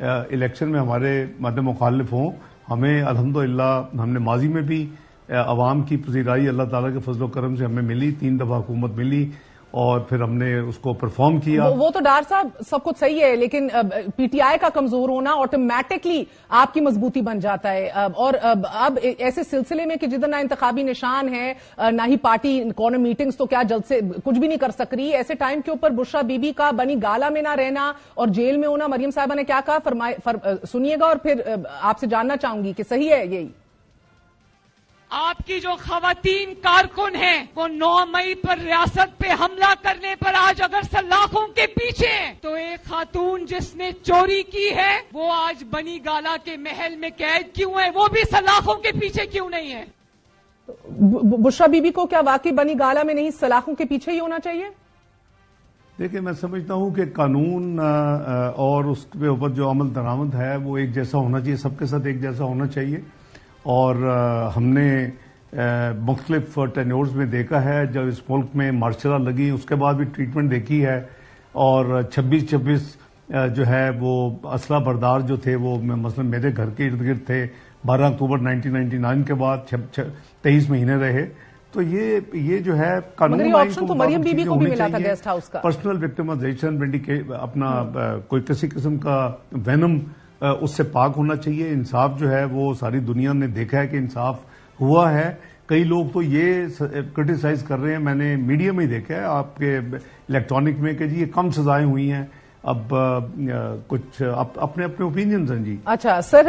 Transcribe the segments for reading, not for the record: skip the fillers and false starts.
Election میں ہمارے مد مخالف ہوں. ہمیں الحمدللہ ہم نے ماضی میں بھی عوام کی پذیرائی اللہ تعالیٰ کے فضل و کرم سے ہمیں ملی, 3 دفعہ حکومت ملی اور پھر ہم نے اس کو پرفارم کیا. وہ تو ڈار صاحب سب کچھ صحیح ہے, لیکن پی ٹی آئی کا کمزور ہونا آٹومیٹکلی آپ کی مضبوطی بن جاتا ہے. اور اب ایسے سلسلے میں کہ جدھر نہ انتخابی نشان ہے نہ ہی پارٹی کارنر میٹنگز تو کیا جلد سے کچھ بھی نہیں کر سک رہی, ایسے ٹائم کے اوپر بشرا بی بی کا بنی گالا میں نہ رہنا اور جیل میں ہونا, مریم صاحبہ نے کیا کہا سنیے گا اور پھر آپ سے جاننا چاہوں گی کہ صحیح ہے یہی. آپ کی جو خواتین کارکن ہیں وہ 9 مئی پر ریاست پہ حملہ کرنے پر آج اگر سلاخوں کے پیچھے ہیں, تو ایک خاتون جس نے چوری کی ہے وہ آج بنی گالا کے محل میں قید کیوں ہے, وہ بھی سلاخوں کے پیچھے کیوں نہیں ہے؟ بشرا بی بی کو کیا واقعی بنی گالا میں نہیں سلاخوں کے پیچھے ہی ہونا چاہیے؟ دیکھیں, میں سمجھتا ہوں کہ قانون اور اس کے اوپر جو عمل درآمد ہے وہ ایک جیسا ہونا چاہیے, سب کے ساتھ ایک جیسا ہونا چاہیے. اور ہم نے مختلف ٹینیورز میں دیکھا ہے, جب اس ملک میں مارشل لا لگی اس کے بعد بھی ٹریٹمنٹ دیکھی ہے, اور 26 جو ہے وہ اسلحہ بردار جو تھے وہ مثلا میرے گھر کے ارد گرد تھے. 12 اکتوبر 1999 کے بعد 23 مہینے رہے. تو یہ جو ہے قانون آپشن تو مریم بی بی کو بھی ملا تھا گیسٹ ہاؤس کا. پرسنل وکٹمائزیشن اپنا کوئی کسی قسم کا وینم اس سے پاک ہونا چاہیے. انصاف جو ہے وہ ساری دنیا نے دیکھا ہے کہ انصاف ہوا ہے. کئی لوگ تو یہ کرٹیسائز کر رہے ہیں, میں نے میڈیا میں ہی دیکھا ہے آپ کے الیکٹرانک میں, کہ جی یہ کم سزائیں ہوئی ہیں. اب کچھ اپنے اوپینینز ہیں جی. اچھا سر,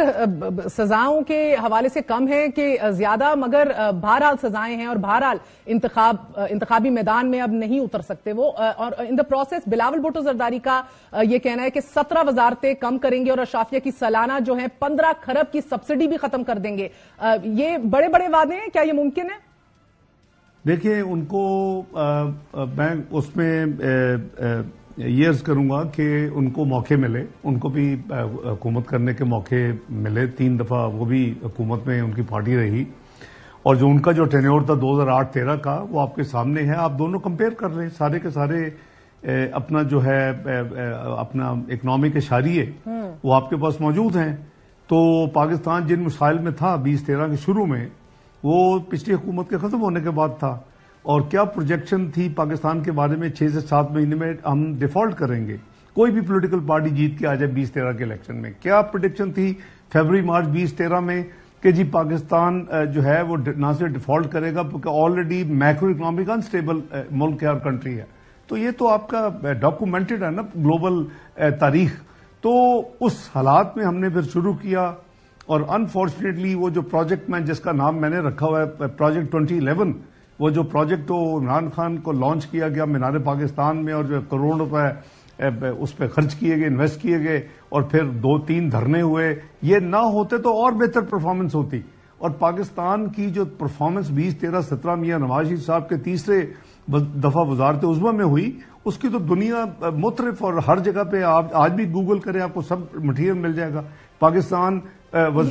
سزاؤں کے حوالے سے کم ہے کہ زیادہ, مگر بہرحال سزائیں ہیں اور بہرحال انتخابی میدان میں اب نہیں اتر سکتے وہ. اور ان دا پروسیس بلاول بھٹو زرداری کا یہ کہنا ہے کہ 17 وزارتیں کم کریں گے اور اشرافیہ کی سالانہ جو ہے 15 کھرب کی سبسڈی بھی ختم کر دیں گے. یہ بڑے بڑے وعدے ہیں, کیا یہ ممکن ہے؟ دیکھیں, ان کو میں اس میں یہ عرض کروں گا کہ ان کو موقع ملے, ان کو بھی حکومت کرنے کے موقع ملے. 3 دفعہ وہ بھی حکومت میں ان کی پارٹی رہی, اور جو ان کا جو ٹینیور تھا 2008-13 کا وہ آپ کے سامنے ہے. آپ دونوں کمپیئر کر رہے ہیں, سارے کے سارے اپنا جو ہے اپنا اکنامک اشاریے وہ آپ کے پاس موجود ہیں. تو پاکستان جن مسائل میں تھا 2013 کے شروع میں, وہ پچھلی حکومت کے ختم ہونے کے بعد تھا. اور کیا پروجیکشن تھی پاکستان کے بارے میں 6 سے 7 مہینے میں ہم ڈیفالٹ کریں گے, کوئی بھی پولیٹیکل پارٹی جیت کے آ جائے 2013 کے الیکشن میں. کیا پریڈکشن تھی فیبری مارچ 2013 میں کہ جی پاکستان جو ہے وہ نہ صرف ڈیفالٹ کرے گا کیونکہ آلریڈی میکرو اکنامک انسٹیبل ملک ہے اور کنٹری ہے. تو یہ تو آپ کا ڈاکومنٹڈ ہے نا گلوبل تاریخ. تو اس حالات میں ہم نے پھر شروع کیا, اور انفارچونیٹلی وہ جو پروجیکٹ میں جس کا نام میں نے رکھا ہوا ہے پروجیکٹ 2011, وہ جو پروجیکٹ عمران خان کو لانچ کیا گیا مینار پاکستان میں, اور جو کروڑ روپے اس پہ خرچ کیے گئے, انویسٹ کیے گئے, اور پھر 2-3 دھرنے ہوئے, یہ نہ ہوتے تو اور بہتر پرفارمنس ہوتی. اور پاکستان کی جو پرفارمنس 2013-17 میاں نواز شریف صاحب کے تیسرے دفعہ وزارت عظمیٰ میں ہوئی, اس کی تو دنیا مترف, اور ہر جگہ پہ آپ آج بھی گوگل کریں آپ کو سب مٹیریل مل جائے گا. Pakistan was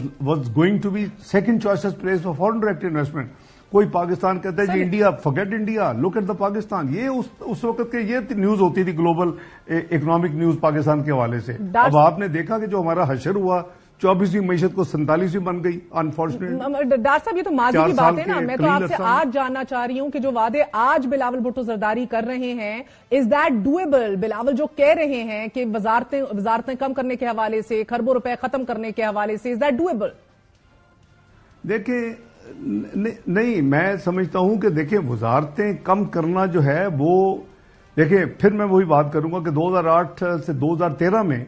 going to be second choicest place for foreign direct investment. کوئی پاکستان کہتا ہے جی India, forget India, look at the Pakistan. یہ اس وقت کے یہ نیوز ہوتی تھی گلوبل اکنامک نیوز پاکستان کے حوالے سے. اب آپ نے دیکھا کہ جو ہمارا حشر ہوا 24ویں معیشت کو 47ویں بن گئی انفارچونیٹلی. ڈاکٹر صاحب یہ تو ماضی کی بات ہے نا, میں تو آپ سے آج جاننا چاہ رہی ہوں کہ جو وعدے آج بلاول بھٹو زرداری کر رہے ہیں, از دیٹ ڈویبل؟ بلاول جو کہہ رہے ہیں کہ وزارتیں کم کرنے کے حوالے سے, کھربوں روپے ختم کرنے کے حوالے سے, از دیٹ ڈویبل؟ دیکھیں, نہیں, میں سمجھتا ہوں کہ دیکھیں وزارتیں کم کرنا جو ہے وہ, دیکھیں پھر میں وہی بات کروں گا کہ 2008 سے 2013 میں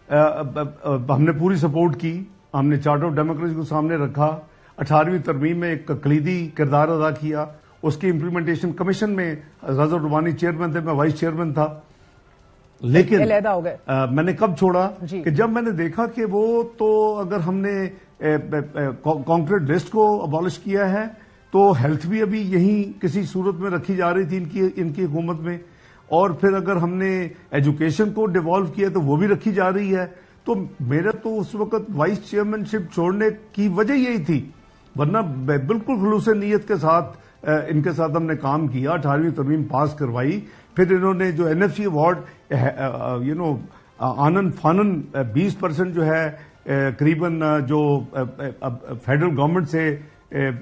ہم نے پوری سپورٹ کی, ہم نے چارٹر آف ڈیموکریسی کو سامنے رکھا, 18ویں ترمیم میں ایک کلیدی کردار ادا کیا. اس کی امپلیمنٹیشن کمیشن میں رضا ربانی چیئرمین تھے, میں وائس چیئرمین تھا. لیکن علیحدہ ہو گئے. میں نے کب چھوڑا کہ جب میں نے دیکھا کہ وہ تو اگر ہم نے کانکریٹ لسٹ کو ابالش کیا ہے تو ہیلتھ بھی ابھی یہیں کسی صورت میں رکھی جا رہی تھی ان کی حکومت میں, اور پھر اگر ہم نے ایجوکیشن کو ڈیوالو کیا تو وہ بھی رکھی جا رہی ہے. تو میرا تو اس وقت وائس چیئرمین شپ چھوڑنے کی وجہ یہی تھی, ورنہ بالکل خلوص نیت کے ساتھ ان کے ساتھ ہم نے کام کیا, 18ویں ترمیم پاس کروائی. پھر انہوں نے جو NFC ایوارڈ آنن فانن 20% جو ہے قریباً جو فیڈرل گورنمنٹ سے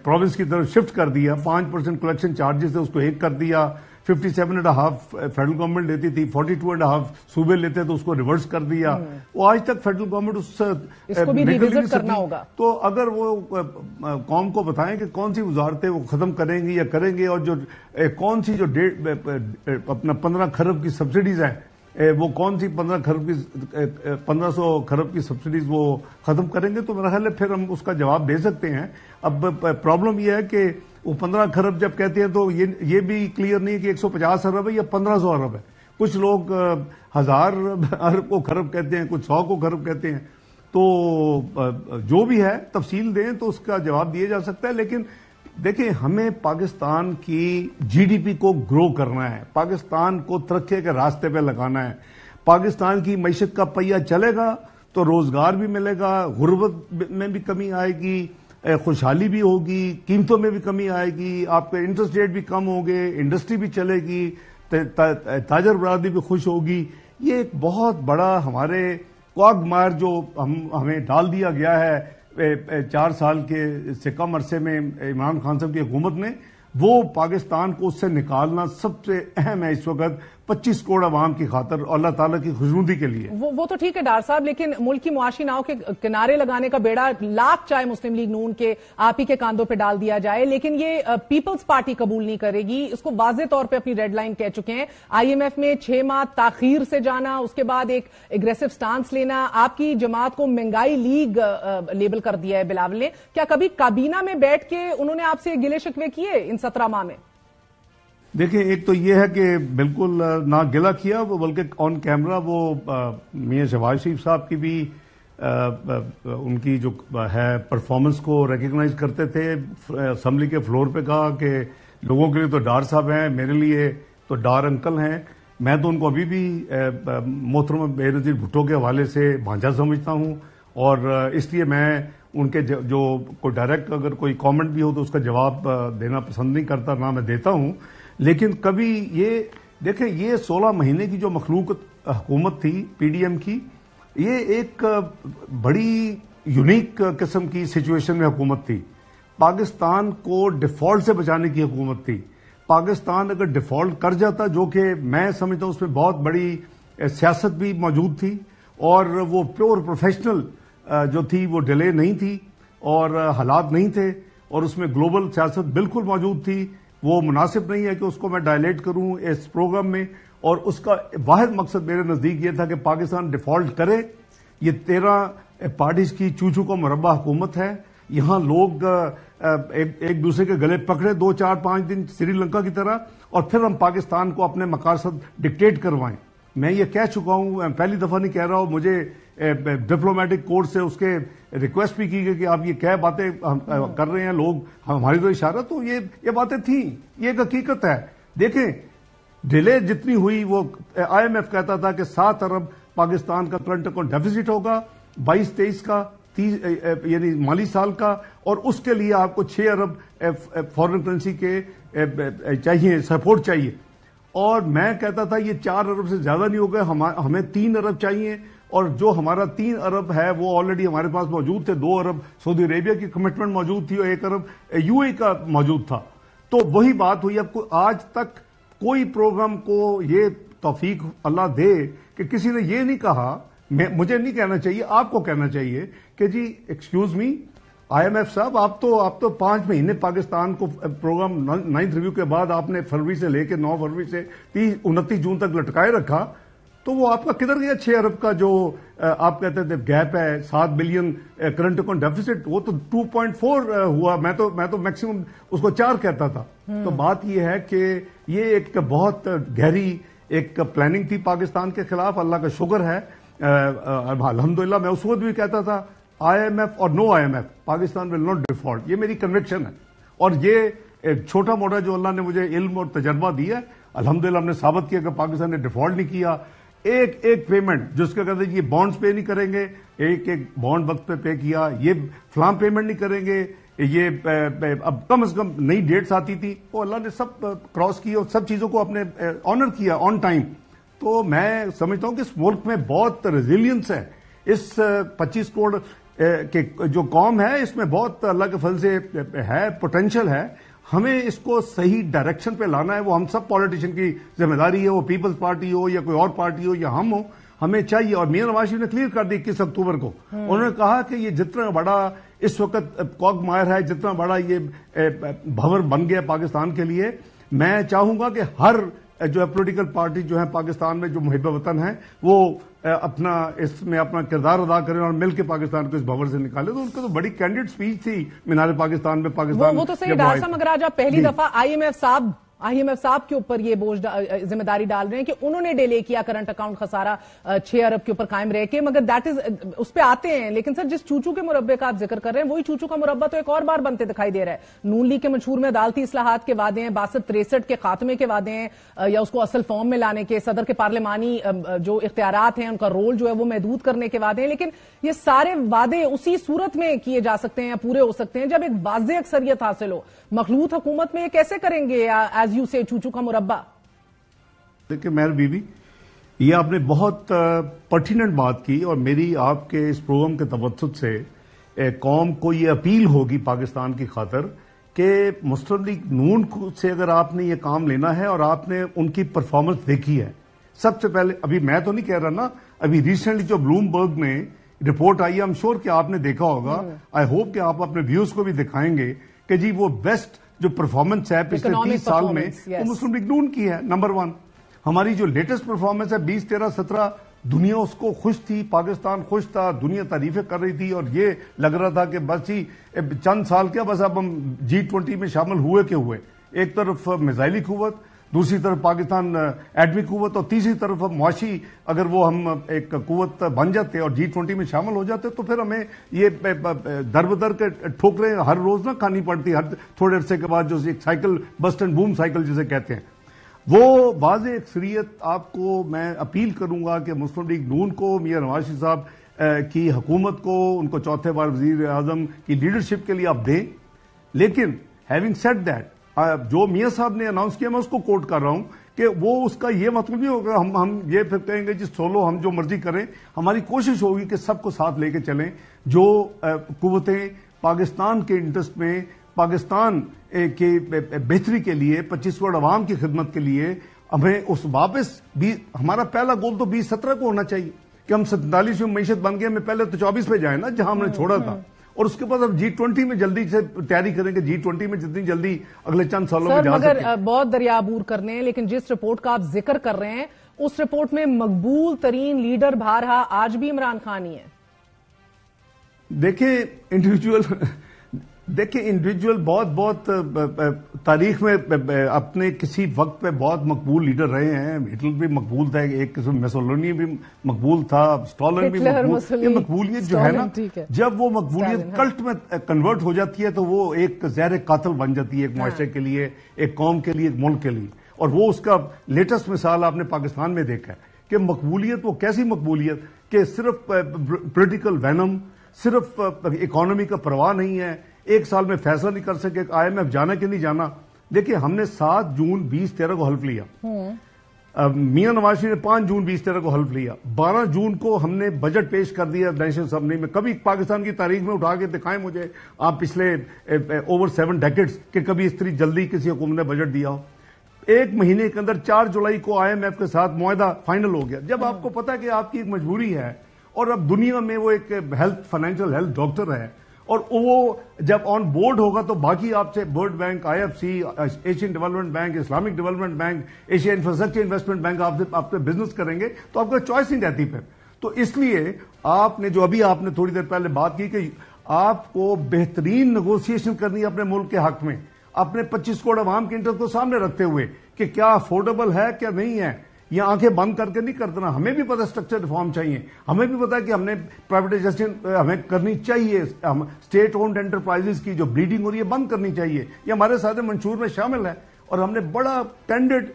پروونس کی طرف شفٹ کر دیا. 5% کلیکشن چارجز تھے اس کو 1 کر دیا. 57.5 فیڈرل گورنمنٹ لیتی تھی, 42.5 صوبے لیتے تو اس کو ریورس کر دیا. وہ آج تک فیڈرل گورنمنٹ اس کو بھی ریوزٹ کرنا ہوگا. تو اگر وہ قوم کو بتائیں کہ کون سی وزارتیں وہ ختم کریں گی یا کریں گے, اور جو کون سی جو اپنا 15 کھرب کی سبسڈیز ہیں وہ کون سی 1500 کھرب کی سبسڈیز وہ ختم کریں گے, تو میرا خیال ہے پھر ہم اس کا جواب دے سکتے ہیں. اب پرابلم یہ ہے کہ وہ 15 کھرب جب کہتے ہیں تو یہ بھی کلیئر نہیں کہ 150 ارب ہے یا 1500 ارب ہے. کچھ لوگ 1000 ارب کو کھرب کہتے ہیں, کچھ 100 کو کھرب کہتے ہیں. تو جو بھی ہے تفصیل دیں تو اس کا جواب دیا جا سکتا ہے. لیکن دیکھیں, ہمیں پاکستان کی جی ڈی پی کو گرو کرنا ہے, پاکستان کو ترقی کے راستے پہ لگانا ہے. پاکستان کی معیشت کا پہیہ چلے گا تو روزگار بھی ملے گا, غربت میں بھی کمی آئے گی, خوشحالی بھی ہوگی, قیمتوں میں بھی کمی آئے گی, آپ کے انٹرسٹ ریٹ بھی کم ہوں گے, انڈسٹری بھی چلے گی, تاجر برادری بھی خوش ہوگی. یہ ایک بہت بڑا ہمارے کوگمار جو ہمیں ڈال دیا گیا ہے 4 سال کے سے کم عرصے میں عمران خان صاحب کی حکومت نے, وہ پاکستان کو اس سے نکالنا سب سے اہم ہے اس وقت 25 کروڑ عوام کی خاطر اور اللہ تعالیٰ کی خوشنودی کے لیے. وہ تو ٹھیک ہے ڈار صاحب, لیکن ملک کی معاشی ناؤ کے کنارے لگانے کا بیڑا لاکھ چاہے مسلم لیگ نون کے آپ ہی کے کاندھوں پہ ڈال دیا جائے, لیکن یہ پیپلز پارٹی قبول نہیں کرے گی. اس کو واضح طور پہ اپنی ریڈ لائن کہہ چکے ہیں. آئی ایم ایف میں 6 ماہ تاخیر سے جانا, اس کے بعد ایک اگریسو سٹانس لینا, آپ کی جماعت کو مہنگائی لیگ لیبل کر دیا ہے بلاول نے. کیا کبھی کابینہ میں بیٹھ کے انہوں نے آپ سے گلے شکوے کیے ان 17 ماہ میں؟ دیکھیں, ایک تو یہ ہے کہ بالکل نہ گلہ کیا, بلکہ آن کیمرہ وہ میاں شہباز شریف صاحب کی بھی ان کی جو ہے پرفارمنس کو ریکگنائز کرتے تھے. اسمبلی کے فلور پہ کہا کہ لوگوں کے لیے تو ڈار صاحب ہیں, میرے لیے تو ڈار انکل ہیں. میں تو ان کو ابھی بھی محترم بے نظیر بھٹو کے حوالے سے بھانجا سمجھتا ہوں, اور اس لیے میں ان کے جو کوئی ڈائریکٹ اگر کوئی کامنٹ بھی ہو تو اس کا جواب دینا پسند نہیں کرتا, نہ میں دیتا ہوں. لیکن کبھی یہ دیکھیں, یہ 16 مہینے کی جو مخلوق حکومت تھی پی ڈی ایم کی, یہ ایک بڑی یونیک قسم کی سچویشن میں حکومت تھی. پاکستان کو ڈیفالٹ سے بچانے کی حکومت تھی. پاکستان اگر ڈیفالٹ کر جاتا, جو کہ میں سمجھتا ہوں اس میں بہت بڑی سیاست بھی موجود تھی, اور وہ پیور پروفیشنل جو تھی وہ ڈیلے نہیں تھی اور حالات نہیں تھے, اور اس میں گلوبل سیاست بالکل موجود تھی. وہ مناسب نہیں ہے کہ اس کو میں ڈائلیٹ کروں اس پروگرام میں, اور اس کا واحد مقصد میرے نزدیک یہ تھا کہ پاکستان ڈیفالٹ کرے. یہ 13 پارٹیز کی چوچو کو مربع حکومت ہے. یہاں لوگ ایک دوسرے کے گلے پکڑے 2 4 5 دن سری لنکا کی طرح, اور پھر ہم پاکستان کو اپنے مقاصد ڈکٹیٹ کروائیں. میں یہ کہہ چکا ہوں, پہلی دفعہ نہیں کہہ رہا ہوں, مجھے ڈپلومیٹک کورٹ سے اس کے ریکویسٹ بھی کی گئی کہ آپ یہ کیا باتیں کر رہے ہیں لوگ, ہماری تو اشارہ, تو یہ باتیں تھیں, یہ ایک حقیقت ہے. دیکھیں, ڈیلے جتنی ہوئی, وہ آئی ایم ایف کہتا تھا کہ 7 ارب پاکستان کا کرنٹ اکاؤنٹ ڈیفیسٹ ہوگا 22-23 کا, یعنی مالی سال کا, اور اس کے لیے آپ کو 6 ارب فارن کرنسی کے چاہیے, سپورٹ چاہیے. اور میں کہتا تھا یہ 4 ارب سے زیادہ نہیں ہوگا, ہمیں 3 ارب چاہیے, اور جو ہمارا 3 ارب ہے وہ آلریڈی ہمارے پاس موجود تھے. 2 ارب سعودی عربیہ کی کمٹمنٹ موجود تھی اور 1 ارب یو اے کا موجود تھا. تو وہی بات ہوئی. اب آج تک کوئی پروگرام کو یہ توفیق اللہ دے کہ کسی نے یہ نہیں کہا, مجھے نہیں کہنا چاہیے, آپ کو کہنا چاہیے کہ جی excuse me I M F صاحب, آپ تو 5 مہینے پاکستان کو پروگرام 9th ریویو کے بعد آپ نے فروری سے لے کے 9 فروری سے 29 جون تک لٹکائے رکھا, تو وہ آپ کا کدھر گیا 6 ارب کا جو آپ کہتے تھے گیپ ہے, 7 بلین کرنٹ اکاؤنٹ ڈیفیسٹ, وہ تو 2.4 ہوا. میں تو میکسیمم اس کو 4 کہتا تھا. تو بات یہ ہے کہ یہ ایک بہت گہری ایک پلاننگ تھی پاکستان کے خلاف. اللہ کا شکر ہے, الحمدللہ. میں اس وقت بھی کہتا تھا آئی ایم ایف اور no I M F Pakistan will not default, یہ میری کنوکشن ہے. اور یہ چھوٹا موٹا جو اللہ نے مجھے علم اور تجربہ دیا, الحمدللہ ہم نے ثابت کیا کہ پاکستان نے ڈیفالٹ نہیں کیا. ایک پیمنٹ جس کا کہتے ہیں یہ بانڈز پے نہیں کریں گے, ایک بانڈ وقت پہ پے کیا, یہ فلاں پیمنٹ نہیں کریں گے, یہ اب کم از کم نئی ڈیٹس آتی تھی, وہ اللہ نے سب کراس کی اور سب چیزوں کو اپنے آنر کیا آن ٹائم. تو میں سمجھتا ہوں کہ اس ملک میں بہت ریزیلینس ہے. اس 25 کروڑ کے جو قوم ہے اس میں بہت اللہ کے فضل سے ہے, پوٹینشل ہے. ہمیں اس کو صحیح ڈائریکشن پہ لانا ہے. وہ ہم سب پالیٹیشین کی ذمہ داری ہے, وہ پیپلز پارٹی ہو یا کوئی اور پارٹی ہو یا ہم ہو, ہمیں چاہیے. اور میاں نواز شریف نے کلیئر کر دی 21 اکتوبر کو, انہوں نے کہا کہ یہ جتنا بڑا اس وقت کوگ مائر ہے, جتنا بڑا یہ بھور بن گیا پاکستان کے لیے, میں چاہوں گا کہ ہر جو ہے پولیٹیکل پارٹی جو ہے پاکستان میں جو محب وطن ہیں وہ اپنا اس میں اپنا کردار ادا کریں اور مل کے پاکستان کو اس بھور سے نکالے. تو ان کا تو بڑی کینڈیڈ سپیچ تھی مینار پاکستان میں. پاکستان وہ تو صحیح ڈاکٹر صاحب, مگر آج آپ پہلی دفعہ آئی ایم ایف صاحب کے اوپر یہ بوجھ ذمہ داری ڈال رہے ہیں کہ انہوں نے ڈیلے کیا کرنٹ اکاؤنٹ خسارہ 6 ارب کے اوپر قائم رہ کے, مگر دیٹ از اس پہ آتے ہیں. لیکن سر جس چوچو کے مربع کا آپ ذکر کر رہے ہیں وہی چوچو کا مربع تو ایک اور بار بنتے دکھائی دے رہا ہے. نون لیگ کے منشور میں عدالتی اصلاحات کے وعدے ہیں, 62-63 کے خاتمے کے وعدے ہیں, یا اس کو اصل فارم میں لانے کے, صدر کے پارلیمانی جو اختیارات ہیں ان کا رول جو ہے وہ محدود کرنے کے وعدے ہیں. لیکن یہ سارے وعدے اسی صورت میں کیے جا سکتے ہیں یا پورے ہو سکتے ہیں جب ایک واضح اکثریت حاصل ہو. مخلوط حکومت میں یہ کیسے کریں گے ایز یو سے چوچو کا مربع؟ دیکھیں مہر بی بی, یہ آپ نے بہت پرٹیننٹ بات کی, اور میری آپ کے اس پروگرام کے توسط سے قوم کو یہ اپیل ہوگی پاکستان کی خاطر کہ مسلم لیگ نون سے اگر آپ نے یہ کام لینا ہے اور آپ نے ان کی پرفارمنس دیکھی ہے, سب سے پہلے ابھی میں تو نہیں کہہ رہا نا, ابھی ریسنٹلی جو بلوم برگ میں رپورٹ آئی ہے, I'm sure کہ آپ نے دیکھا ہوگا, آئی ہوپ کہ آپ اپنے ویوز کو بھی دکھائیں گے کہ جی وہ بیسٹ جو پرفارمنس ہے پچھلے 30 سال میں وہ مسلم لیگ نون کی ہے. نمبر 1 ہماری جو لیٹسٹ پرفارمنس ہے 20, 13, 17, دنیا اس کو خوش تھی, پاکستان خوش تھا, دنیا تعریفیں کر رہی تھی, اور یہ لگ رہا تھا کہ بس ہی چند سال کیا بس اب ہم G20 میں شامل ہوئے کہ ہوئے. ایک طرف میزائلی قوت, دوسری طرف پاکستان ایٹمی قوت, اور تیسری طرف معاشی اگر وہ ہم ایک قوت بن جاتے اور G20 میں شامل ہو جاتے تو پھر ہمیں یہ در بدر کے ٹھوکریں ہر روز نہ کھانی پڑتی, ہر تھوڑے عرصے کے بعد جو ایک cycle, bust and boom cycle جسے کہتے ہیں. وہ واضح اکثریت آپ کو میں اپیل کروں گا کہ مسلم لیگ نون کو, میاں نواز شریف صاحب کی حکومت کو, ان کو چوتھے بار وزیر اعظم کی لیڈرشپ کے لیے آپ دیں. لیکن ہیونگ سیڈ دیٹ, جو میاں صاحب نے اناؤنس کیا میں اس کو کوٹ کر رہا ہوں کہ وہ اس کا یہ مطلب نہیں ہوگا ہم یہ پھر کہیں گے جی سولو ہم جو مرضی کریں. ہماری کوشش ہوگی کہ سب کو ساتھ لے کے چلیں, جو قوتیں پاکستان کے انٹرسٹ میں, پاکستان کے بہتری کے لیے, 25 کروڑ عوام کی خدمت کے لیے, ہمیں اس واپس بھی ہمارا پہلا گول تو 2017 کو ہونا چاہیے کہ ہم 47 میں معیشت بن گئے, ہمیں پہلے تو 24 پہ جائیں نا جہاں ہم نے چھوڑا تھا, اور اس کے بعد اب G20 میں جلدی سے تیاری کریں کہ G20 میں جتنی جلدی اگلے چند سالوں میں جا سکیں. مگر بہت دریا عبور کرنے ہیں, لیکن جس رپورٹ کا آپ ذکر کر رہے ہیں اس رپورٹ میں مقبول ترین لیڈر بہرحال آج بھی عمران خان ہی ہے. دیکھیں انڈیویجول بہت تاریخ میں اپنے کسی وقت پہ بہت مقبول لیڈر رہے ہیں. ہٹلر بھی مقبول تھا, ایک قسم میسولونی بھی مقبول تھا, اسٹالن بھی مقبول. یہ مقبولیت جو ہے نا, جب وہ مقبولیت کلٹ میں کنورٹ ہو جاتی ہے تو وہ ایک زہر قاتل بن جاتی ہے ایک معاشرے کے لیے, ایک قوم کے لیے, ایک ملک کے لیے. اور وہ اس کا لیٹسٹ مثال آپ نے پاکستان میں دیکھا ہے کہ مقبولیت وہ کیسی مقبولیت کہ صرف پولیٹیکل وینم, صرف اکانومی کا پرواہ نہیں ہے, ایک سال میں فیصلہ نہیں کر سکے IMF جانا کہ نہیں جانا. دیکھیں ہم نے 7 جون 2013 کو حلف لیا, میاں نواز شریف نے 5 جون 2013 کو حلف لیا, 12 جون کو ہم نے بجٹ پیش کر دیا نیشنل اسمبلی میں. کبھی پاکستان کی تاریخ میں اٹھا کے دکھائیں مجھے آپ پچھلے اوور 7 ڈیکیڈز کہ کبھی اس طرح جلدی کسی حکومت نے بجٹ دیا ہو. 1 مہینے کے اندر 4 جولائی کو IMF کے ساتھ معاہدہ فائنل ہو گیا. جب آپ کو پتا کہ آپ کی ایک مجبوری ہے, اور اب دنیا میں وہ ایک فائنینشیل ہیلتھ ڈاکٹر ہے, اور وہ جب آن بورڈ ہوگا تو باقی آپ سے world bank, IFC, Asian development bank, Islamic development bank, Asia infrastructure investment bank آپ سے بزنس کریں گے تو آپ کو چوائس نہیں رہتی پھر. تو اس لیے آپ نے جو ابھی آپ نے تھوڑی دیر پہلے بات کی کہ آپ کو بہترین نیگوسیشن کرنی ہے اپنے ملک کے حق میں, اپنے 25 کروڑ عوام کے انٹرسٹ کو سامنے رکھتے ہوئے کہ کیا افورڈیبل ہے کیا نہیں ہے. یہ آنکھیں بند کر کے نہیں کر دینا. ہمیں بھی پتا اسٹرکچر ریفارم چاہیے, ہمیں بھی پتا کہ ہم نے پرائیویٹائزیشن ہمیں کرنی چاہیے, اسٹیٹ اونڈ انٹرپرائزز کی جو بلیڈنگ ہو رہی ہے بند کرنی چاہیے. یہ ہمارے سارے منشور میں شامل ہے, اور ہم نے بڑا کینڈیڈ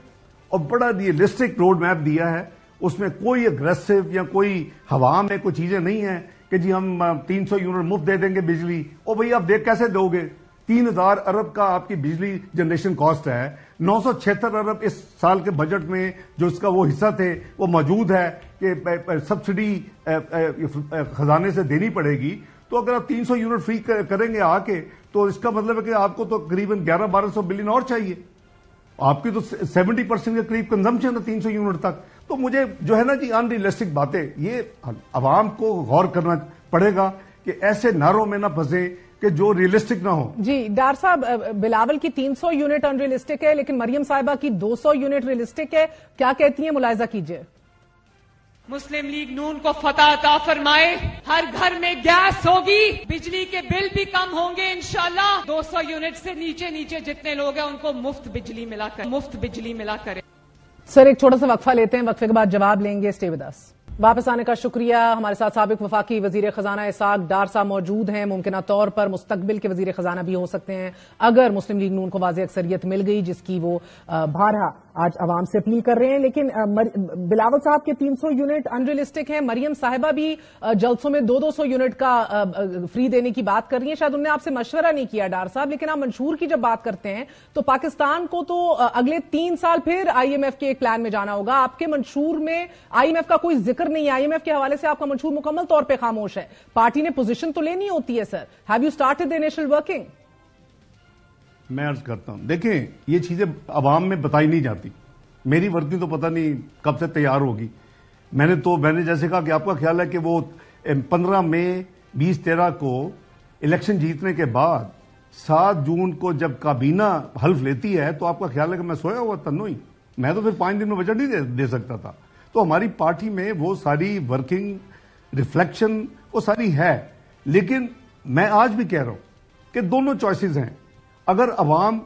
اور بڑا ریئلسٹک روڈ میپ دیا ہے. اس میں کوئی اگریسو یا کوئی ہوا میں کوئی چیزیں نہیں ہیں کہ جی ہم 300 یونٹ مفت دے دیں گے بجلی. او بھئی آپ دیکھ کیسے دو گے؟ 3000 ارب کا آپ کی بجلی جنریشن کاسٹ ہے, 976 ارب اس سال کے بجٹ میں جو اس کا وہ حصہ تھے وہ موجود ہے کہ سبسڈی خزانے سے دینی پڑے گی. تو اگر آپ 300 یونٹ فری کریں گے آ کے تو اس کا مطلب ہے کہ آپ کو تو قریباً 1100-1200 بلین اور چاہیے. آپ کی تو 70% کے قریب کنزمپشن ہے 300 یونٹ تک. تو مجھے جو ہے نا جی ان ریئلسٹک باتیں، یہ عوام کو غور کرنا پڑے گا کہ ایسے نعروں میں نہ پھنسے کہ جو ریئلسٹک نہ ہو. جی ڈاکٹر صاحب، بلاول کی 300 یونٹ ان ریئلسٹک ہے لیکن مریم صاحبہ کی 200 یونٹ ریئلسٹک ہے، کیا کہتی ہیں ملاحظہ کیجئے. مسلم لیگ نون کو فتح عطا فرمائے. ہر گھر میں گیس ہوگی، بجلی کے بل بھی کم ہوں گے انشاءاللہ. 200 یونٹ سے نیچے جتنے لوگ ہیں ان کو مفت بجلی ملا کرے. سر ایک چھوٹا سا وقفہ لیتے ہیں، وقفے کے بعد جواب لیں گے. Stay with us. واپس آنے کا شکریہ. ہمارے ساتھ سابق وفاقی وزیر خزانہ اسحاق ڈار صاحب موجود ہیں. ممکنہ طور پر مستقبل کے وزیر خزانہ بھی ہو سکتے ہیں اگر مسلم لیگ نون کو واضح اکثریت مل گئی، جس کی وہ بارہا آج عوام سے اپیل کر رہے ہیں. لیکن بلاول صاحب کے 300 یونٹ ان ریئلسٹک ہیں. مریم صاحبہ بھی جلسوں میں 200 یونٹ کا فری دینے کی بات کر رہی ہیں. شاید انہوں نے آپ سے مشورہ نہیں کیا ڈار صاحب، لیکن آپ منشور کی جب بات کرتے ہیں تو پاکستان کو تو اگلے 3 سال پھر IMF کے ایک پلان میں جانا ہوگا. آپ کے منشور میں IMF کا کوئی ذکر نہیں ہے. IMF کے حوالے سے آپ کا منشور مکمل طور پہ خاموش ہے. پارٹی نے پوزیشن تو لینی ہوتی ہے. Sir have you started initial working? میں عرض کرتا ہوں، دیکھیں یہ چیزیں عوام میں بتائی نہیں جاتی. میری ورکنگ تو پتہ نہیں کب سے تیار ہوگی. میں نے جیسے کہا کہ آپ کا خیال ہے کہ وہ 15 مئی 2013 کو الیکشن جیتنے کے بعد 7 جون کو جب کابینہ حلف لیتی ہے تو آپ کا خیال ہے کہ میں سویا ہوا تنوئی؟ میں تو پھر 5 دن میں بجٹ نہیں دے سکتا تھا. تو ہماری پارٹی میں وہ ساری ورکنگ ریفلیکشن وہ ساری ہے. لیکن میں آج بھی کہہ رہا ہوں کہ دونوں چوائسز ہیں. اگر عوام،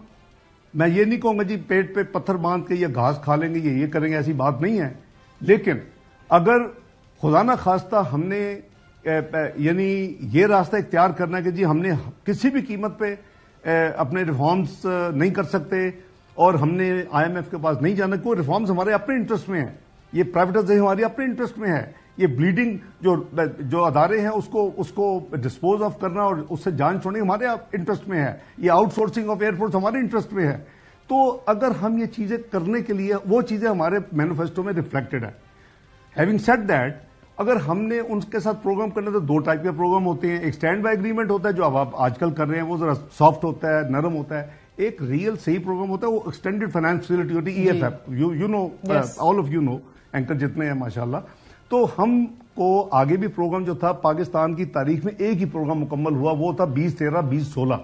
میں یہ نہیں کہوں گا جی پیٹ پہ پتھر باندھ کے یہ گھاس کھا لیں گے، یہ کریں گے، ایسی بات نہیں ہے. لیکن اگر خدا نہ خواستہ ہم نے یعنی یہ راستہ اختیار کرنا ہے کہ جی ہم نے کسی بھی قیمت پہ اپنے ریفارمز نہیں کر سکتے اور ہم نے IMF کے پاس نہیں جانا، کوئی ریفارمز ہمارے اپنے انٹرسٹ میں ہیں، یہ پرائیویٹائزیشن ہماری اپنے انٹرسٹ میں ہے، یہ بلیڈنگ جو ادارے ہیں اس کو ڈسپوز آف کرنا اور اس سے جان چھوڑنے ہمارے انٹرسٹ میں ہے، یہ out sourcing of air force ہمارے انٹرسٹ میں ہے. تو اگر ہم یہ چیزیں کرنے کے لیے، وہ چیزیں ہمارے مینیفیسٹو میں ریفلیکٹڈ ہیں. ہیونگ سیڈ دیٹ، اگر ہم نے ان کے ساتھ پروگرام کرنا تو 2 ٹائپ کے پروگرام ہوتے ہیں. ایک اسٹینڈ بائی اگریمنٹ ہوتا ہے جو آپ آج کل کر رہے ہیں، وہ ذرا سافٹ ہوتا ہے، نرم ہوتا ہے. ایک ریئل صحیح پروگرام ہوتا ہے، وہ ایکسٹینڈیڈ فائنانس فیسلٹی ہوتی ہے، EFF. You know, all of you know, anchor جتنے ہیں ماشاءاللہ. تو ہم کو آگے بھی پروگرام جو تھا پاکستان کی تاریخ میں ایک ہی پروگرام مکمل ہوا، وہ تھا 2013-2016.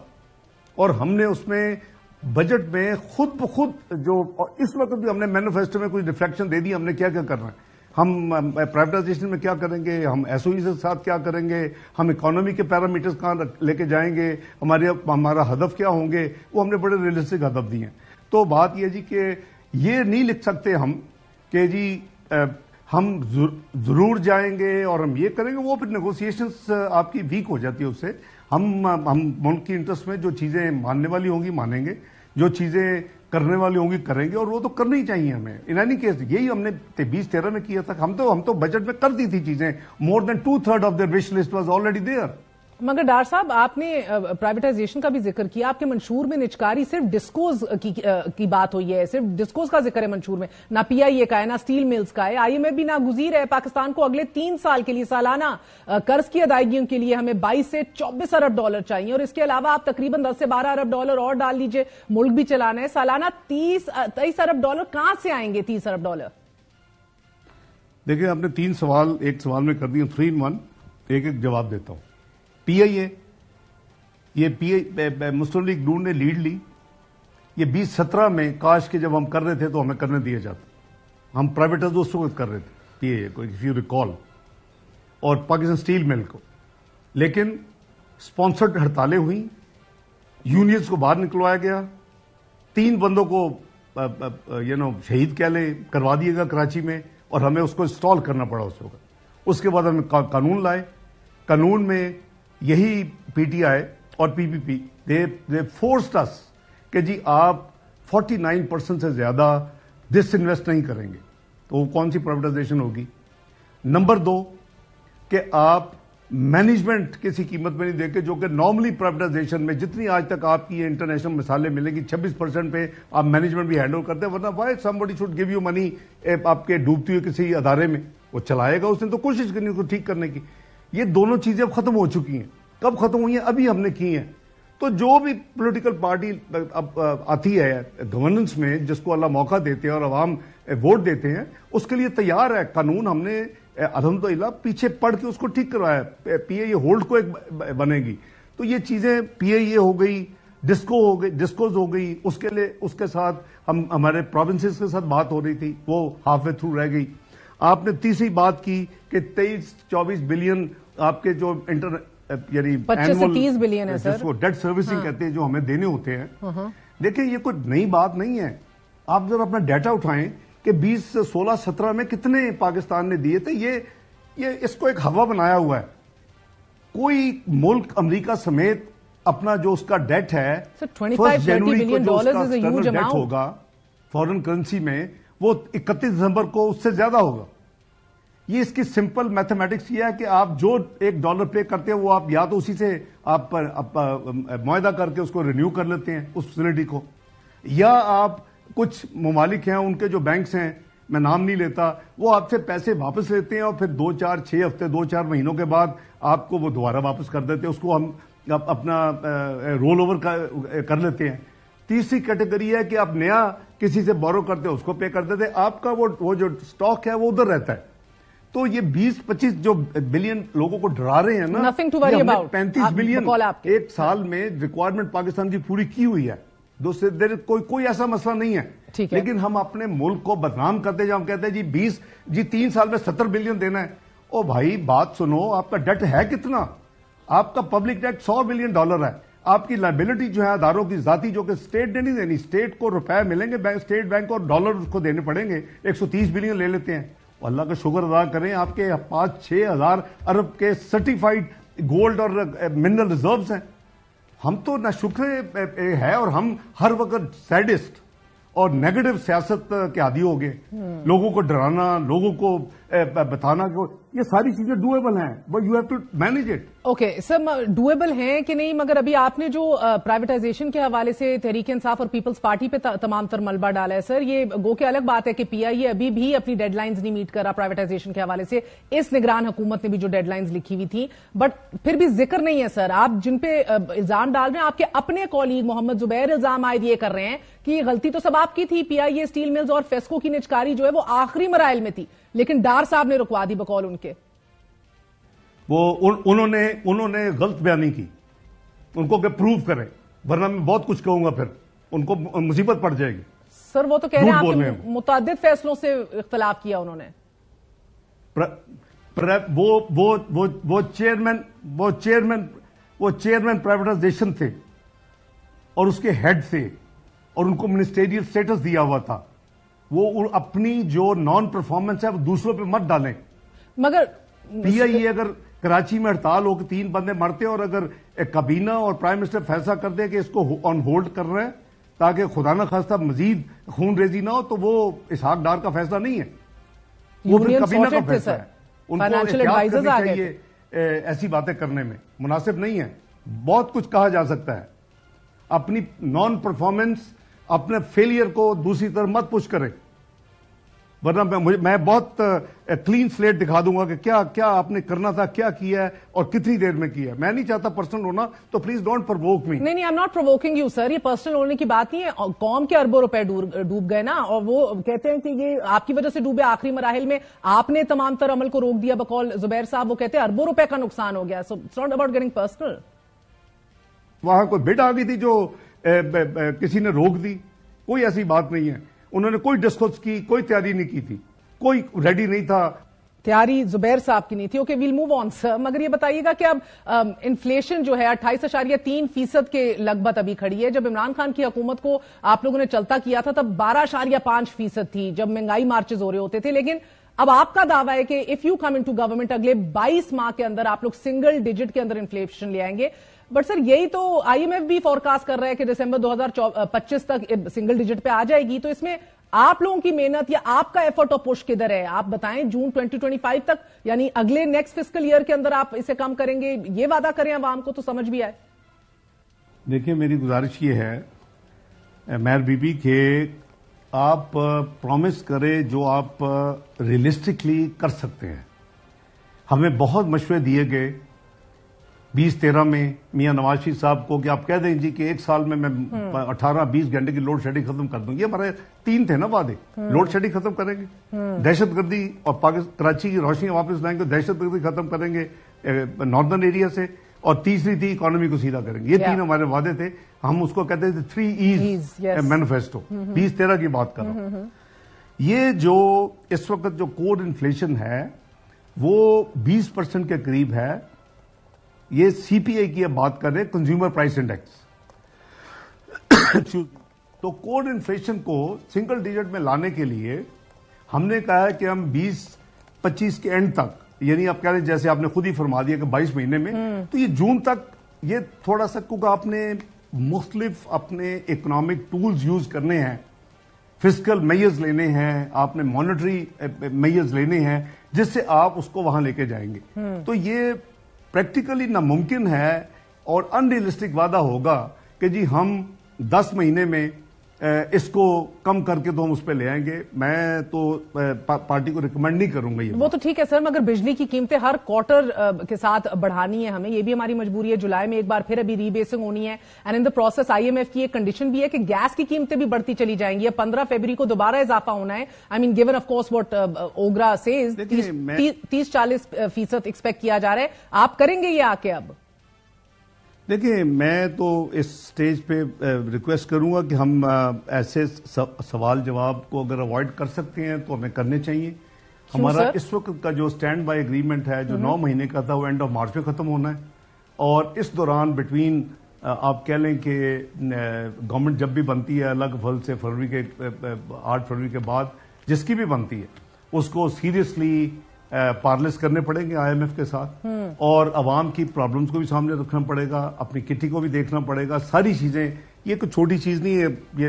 اور ہم نے اس میں بجٹ میں خود بخود جو اس وقت بھی ہم نے مینیفیسٹو میں کوئی ریفلیکشن دے دی ہم نے کیا کیا کرنا ہے. ہم پرائیویٹائزیشن میں کیا کریں گے، ہم SOE کے ساتھ کیا کریں گے، ہم اکانومی کے پیرامیٹرز کہاں لے کے جائیں گے، ہمارا ہدف کیا ہوں گے، وہ ہم نے بڑے ریئلسٹک ہدف دیے ہیں. تو بات یہ جی کہ یہ نہیں لکھ سکتے ہم کہ جی ہم ضرور جائیں گے اور ہم یہ کریں گے. وہ پھر نیگوسیشنز آپ کی ویک ہو جاتی ہے. اس سے ہم ملک کی انٹرسٹ میں جو چیزیں ماننے والی ہوں گی مانیں گے، جو چیزیں کرنے والی ہوں گی کریں گے، اور وہ تو کرنی چاہیے ہمیں. ان اینی کیس یہی ہم نے 2013 میں کیا تھا. ہم تو بجٹ میں کر دی تھی چیزیں. More than 2/3 of their wish list was already there. مگر ڈار صاحب آپ نے پرائیویٹائزیشن کا بھی ذکر کیا. آپ کے منشور میں نچکاری صرف ڈسکوز کی بات ہوئی ہے، صرف ڈسکوز کا ذکر ہے منشور میں، نہ PIA کا ہے، نہ اسٹیل ملز کا ہے. IMF بھی ناگزیر ہے پاکستان کو اگلے 3 سال کے لیے سالانہ قرض کی ادائیگیوں کے لیے ہمیں 22 سے 24 ارب ڈالر چاہیے، اور اس کے علاوہ آپ تقریباً 10 سے 12 ارب ڈالر اور ڈال لیجئے، ملک بھی چلانا ہے. سالانہ 23 ارب ڈالر کہاں سے آئیں گے؟ 30 ارب ڈالر. دیکھیں آپ نے 3 سوال ایک سوال میں کر دیے، 3 in 1. ایک جواب دیتا ہوں. PIA، یہ مسلم لیگ نون نے لیڈ لی. یہ 2017 میں کاش کے جب ہم کر رہے تھے تو ہمیں کرنے دیا جاتا. ہم پرائیویٹائز اس وقت کر رہے تھے PIA کو، اف یو ریکال، اور پاکستان اسٹیل مل کو. لیکن اسپانسرڈ ہڑتالیں ہوئیں، یونینز کو باہر نکلوایا گیا، 3 بندوں کو شہید کہہ لیں کروا دیے گا کراچی میں، اور ہمیں اس کو انسٹال کرنا پڑا اس وقت. اس کے بعد ہم نے قانون لائے. قانون میں یہی PTI اور PPP دے فورسڈ اس کہ جی آپ 49% سے زیادہ ڈس انویسٹ نہیں کریں گے. تو وہ کون سی پرائیویٹائزیشن ہوگی؟ نمبر 2 کہ آپ مینجمنٹ کسی قیمت میں نہیں دے کے، جو کہ نارملی پرائیویٹائزیشن میں جتنی آج تک آپ کی انٹرنیشنل مثالیں ملیں گی 26% پہ آپ مینجمنٹ بھی ہینڈل کرتے ہیں، ورنہ Y somebody should give you money آپ کے ڈوبتی ہوئے کسی ادارے میں، وہ چلائے گا، اس نے تو کوشش کرنی اس کو ٹھیک کرنے کی. یہ دونوں چیزیں اب ختم ہو چکی ہیں. کب ختم ہوئی ہیں؟ ابھی ہم نے کی ہیں. تو جو بھی پولیٹیکل پارٹی اب آتی ہے گورننس میں، جس کو اللہ موقع دیتے ہیں اور عوام ووٹ دیتے ہیں، اس کے لیے تیار ہے. قانون ہم نے الحمدللہ پیچھے پڑھ کے اس کو ٹھیک کروایا. پی اے ہولڈ کو ایک بنے گی. تو یہ چیزیں پی اے ہو گئی، ڈسکوز ہو گئی، اس کے لیے اس کے ساتھ ہمارے پروونسز کے ساتھ بات ہو رہی تھی، وہ ہاف وے تھرو رہ گئی. آپ نے تیسری بات کی کہ 23-24 بلین آپ کے جو یعنی 25 سے 30 بلین ہے سر، جس کو ڈیٹ سروسنگ کہتے ہیں، جو ہمیں دینے ہوتے ہیں. دیکھیں یہ کوئی نئی بات نہیں ہے. آپ ذرا اپنا ڈیٹا اٹھائیں کہ 20 16 17 میں کتنے پاکستان نے دیے تھے. یہ اس کو ایک ہوا بنایا ہوا ہے. کوئی ملک امریکہ سمیت اپنا جو اس کا ڈیٹ ہے 25-30 billion dollars is a huge amount ہوگا فورن کرنسی میں، وہ 31 دسمبر کو اس سے زیادہ ہوگا. یہ اس کی سمپل میتھمیٹکس یہ ہے کہ آپ جو $1 پے کرتے ہیں وہ آپ یا تو اسی سے آپ معاہدہ کر کے اس کو رینیو کر لیتے ہیں اس فیسلٹی کو، یا آپ کچھ ممالک ہیں ان کے جو بینکس ہیں، میں نام نہیں لیتا، وہ آپ سے پیسے واپس لیتے ہیں اور پھر 2-4-6 ہفتے 2-4 مہینوں کے بعد آپ کو وہ دوبارہ واپس کر دیتے ہیں. اس کو ہم اپنا رول اوور کر لیتے ہیں. تیسری کیٹیگری ہے کہ آپ نیا کسی سے بورو کرتے ہیں، اس کو پے کر دیتے ہیں. آپ کا وہ جو سٹاک ہے وہ ادھر رہتا ہے. تو یہ 20-25 جو بلین لوگوں کو ڈرا رہے ہیں نا، 35 بلین ایک سال میں ریکوائرمنٹ پاکستان کی پوری کی ہوئی ہے. کوئی ایسا مسئلہ نہیں ہے. لیکن ہم اپنے ملک کو بدنام کرتے جب ہم کہتے ہیں جی 3 سال میں 70 بلین دینا ہے. او بھائی بات سنو، آپ کا ڈیٹ ہے کتنا؟ آپ کا پبلک ڈیٹ $100 بلین ہے. آپ کی لائبلٹی جو ہے اداروں کی ذاتی، جو کہ اسٹیٹ نے نہیں دینی، اسٹیٹ کو روپے ملیں گے اسٹیٹ بینک کو، اور ڈالر اس کو دینے پڑیں گے. 130 بلین لے لیتے ہیں. اللہ کا شکر ادا کریں، آپ کے 5-6 ہزار ارب کے سرٹیفائیڈ گولڈ اور منرل ریزروز ہیں. ہم تو نہ شکر ہے، اور ہم ہر وقت سیڈسٹ اور نیگیٹو سیاست کے عادی ہو گئے. لوگوں کو ڈرانا، لوگوں کو بتانا کہ یہ ساری چیزیں ڈویبل ہیں، but you have to manage it. Okay sir, doable ہیں کہ نہیں، مگر ابھی آپ نے جو پرائیویٹائزیشن کے حوالے سے تحریک انصاف اور پیپلز پارٹی پہ تمام تر ملبہ ڈالا ہے سر، یہ گو کہ الگ بات ہے کہ پی آئی اے ابھی بھی اپنی ڈیڈ لائنز نہیں میٹ کر رہا پرائیویٹائزیشن کے حوالے سے. اس نگران حکومت نے بھی جو ڈیڈ لائنز لکھی ہوئی تھی، بٹ پھر بھی ذکر نہیں ہے سر. آپ جن پہ الزام ڈال رہے ہیں، آپ کے اپنے کولیگ محمد زبیر الزام عائد یہ کر رہے ہیں کہ یہ غلطی تو سب آپ کی تھی. پی آئی اے اسٹیل ملز اور فیسکو کی نجکاری جو ہے وہ آخری مراحل میں تھی، لیکن ڈار صاحب نے رکوا دی بقول ان کے. وہ انہوں نے غلط بیانی کی، ان کو کہ پروو کریں، ورنہ میں بہت کچھ کہوں گا، پھر ان کو مصیبت پڑ جائے گی. سر وہ تو کہہ رہے ہیں آپ نے متعدد فیصلوں سے اختلاف کیا انہوں نے. وہ چیئرمین پرائیویٹائزیشن تھے اور اس کے ہیڈ تھے، اور ان کو منسٹریل سٹیٹس دیا ہوا تھا. وہ اپنی جو نان پرفارمنس ہے وہ دوسروں پہ مت ڈالیں. مگر پی آئی اے اگر کراچی میں ہڑتال ہو کے 3 بندے مرتے اور اگر کابینہ اور پرائم منسٹر فیصلہ کر دے کہ اس کو آن ہولڈ کر رہے ہیں تاکہ خدا نہ خواستہ مزید خون ریزی نہ ہو، تو وہ اسحاق ڈار کا فیصلہ نہیں ہے، وہ پھر کابینہ کا فیصلہ ہے. ان کو احتیاط کرنی چاہیے ایسی باتیں کرنے میں، مناسب نہیں ہے. بہت کچھ کہا جا سکتا ہے. اپنی نان پرفارمنس، اپنے فیلئر کو دوسری طرف مت پش کریں، ورنہ میں بہت کلین سلیٹ دکھا دوں گا کہ کیا آپ نے کرنا تھا، کیا کیا ہے اور کتنی دیر میں کیا ہے. میں نہیں چاہتا پرسنل ہونا، تو پلیز ڈونٹ پرووک می. نہیں، I am not provoking you sir. یہ پرسنل ہونے کی بات نہیں ہے. قوم کے اربوں روپے ڈوب گئے نا، اور وہ کہتے ہیں کہ یہ آپ کی وجہ سے ڈوبے. آخری مراحل میں آپ نے تمام تر عمل کو روک دیا بقول زبیر صاحب. وہ کہتے ہیں اربوں روپے کا نقصان ہو گیا. So it's not about getting personal. وہاں کوئی بڈ آ گئی تھی جو کسی نے روک دی؟ کوئی ایسی بات نہیں ہے. انہوں نے کوئی ڈسکس کی، کوئی تیاری نہیں کی تھی، کوئی ریڈی نہیں تھا. تیاری زبیر صاحب کی نہیں تھی. اوکے، ویل موو آن سر. مگر یہ بتائیے گا کہ اب انفلیشن جو ہے 28.3% کے لگ بھگ ابھی کھڑی ہے. جب عمران خان کی حکومت کو آپ لوگوں نے چلتا کیا تھا تب 12.5% تھی جب مہنگائی مارچز ہو رہے ہوتے تھے. لیکن اب آپ کا دعویٰ ہے کہ if you come into government اگلے 22 ماہ کے اندر آپ لوگ سنگل ڈیجٹ کے اندر انفلیشن لے آئیں گے. بٹ سر یہی تو آئی ایم ایف بھی فورکاسٹ کر رہا ہے کہ دسمبر 2025 تک سنگل ڈیجٹ پہ آ جائے گی. تو اس میں آپ لوگوں کی محنت یا آپ کا ایفرٹ اور پش کدھر ہے؟ آپ بتائیں جون 2025 تک یعنی اگلے نیکسٹ فسکل ایئر کے اندر آپ اسے کم کریں گے، یہ وعدہ کریں عوام کو تو سمجھ بھی آئے. دیکھیں میری گزارش یہ ہے مہر بی بی کہ آپ پرومس کریں جو آپ ریئلسٹکلی کر سکتے ہیں. ہمیں بہت مشورے دیے گئے 2013 میں میاں نواز شریف صاحب کو کہ آپ کہہ دیں جی کہ ایک سال میں 18-20 گھنٹے کی لوڈ شیڈنگ ختم کر دوں. یہ ہمارے 3 تھے نا وعدے. لوڈ شیڈنگ ختم کریں گے, دہشت گردی اور کراچی کی روشنی واپس لائیں گے, دہشت گردی ختم کریں گے ناردرن ایریا سے, اور تیسری تھی اکانومی کو سیدھا کریں گے. یہ 3 ہمارے وعدے تھے. ہم اس کو کہتے تھے 3 ایز مینیفیسٹو. 2013 کی بات کر رہا ہوں. یہ جو اس وقت جو کوڈ انفلیشن ہے وہ 20% کے قریب ہے. یہ سی پی آئی کی بات کر رہے کنزیومر پرائس انڈیکس. تو کوڈ انفلیشن کو سنگل ڈیجٹ میں لانے کے لیے ہم نے کہا ہے کہ ہم 2025 کے اینڈ تک, یعنی آپ کہہ رہے ہیں جیسے آپ نے خود ہی فرما دیا کہ 22 مہینے میں, تو یہ جون تک یہ تھوڑا سا, کیونکہ آپ نے مختلف اپنے اکنامک ٹولز یوز کرنے ہیں, فسکل میئرز لینے ہیں, آپ نے مانیٹری میئرز لینے ہیں جس سے آپ اس کو وہاں لے کے جائیں گے. تو یہ پریکٹیکلی ناممکن ہے اور ان ریئلسٹک وعدہ ہوگا کہ جی ہم 10 مہینے میں اس کو کم کر کے تو ہم اس پہ لے آئیں گے. میں تو پارٹی کو ریکمینڈ نہیں کروں گا. یہ وہ تو ٹھیک ہے سر, مگر بجلی کی قیمتیں ہر کوارٹر کے ساتھ بڑھانی ہے ہمیں, یہ بھی ہماری مجبوری ہے. جولائی میں ایک بار پھر ابھی ری بیسنگ ہونی ہے, and in the process I M F کی ایک کنڈیشن بھی ہے کہ گیس کی قیمتیں بھی بڑھتی چلی جائیں گی. 15 فروری کو دوبارہ اضافہ ہونا ہے. I mean given of course what OGRA says 30-40% expect کیا جا رہا ہے. آپ کریں گے یہ آ کے؟ اب دیکھیں میں تو اس سٹیج پہ ریکویسٹ کروں گا کہ ہم ایسے سوال جواب کو اگر اوائڈ کر سکتے ہیں تو ہمیں کرنے چاہیے. ہمارا اس وقت کا جو سٹینڈ بائی اگریمنٹ ہے جو 9 مہینے کا تھا وہ اینڈ آف مارچ میں ختم ہونا ہے, اور اس دوران بٹوین آپ کہہ لیں کہ گورنمنٹ جب بھی بنتی ہے الگ فل سے 8 فروری کے بعد جس کی بھی بنتی ہے اس کو سیریسلی پارلس کرنے پڑیں گے آئی ایم ایف کے ساتھ, اور عوام کی پرابلمز کو بھی سامنے رکھنا پڑے گا, اپنی کٹی کو بھی دیکھنا پڑے گا. ساری چیزیں, یہ کوئی چھوٹی چیز نہیں ہے, یہ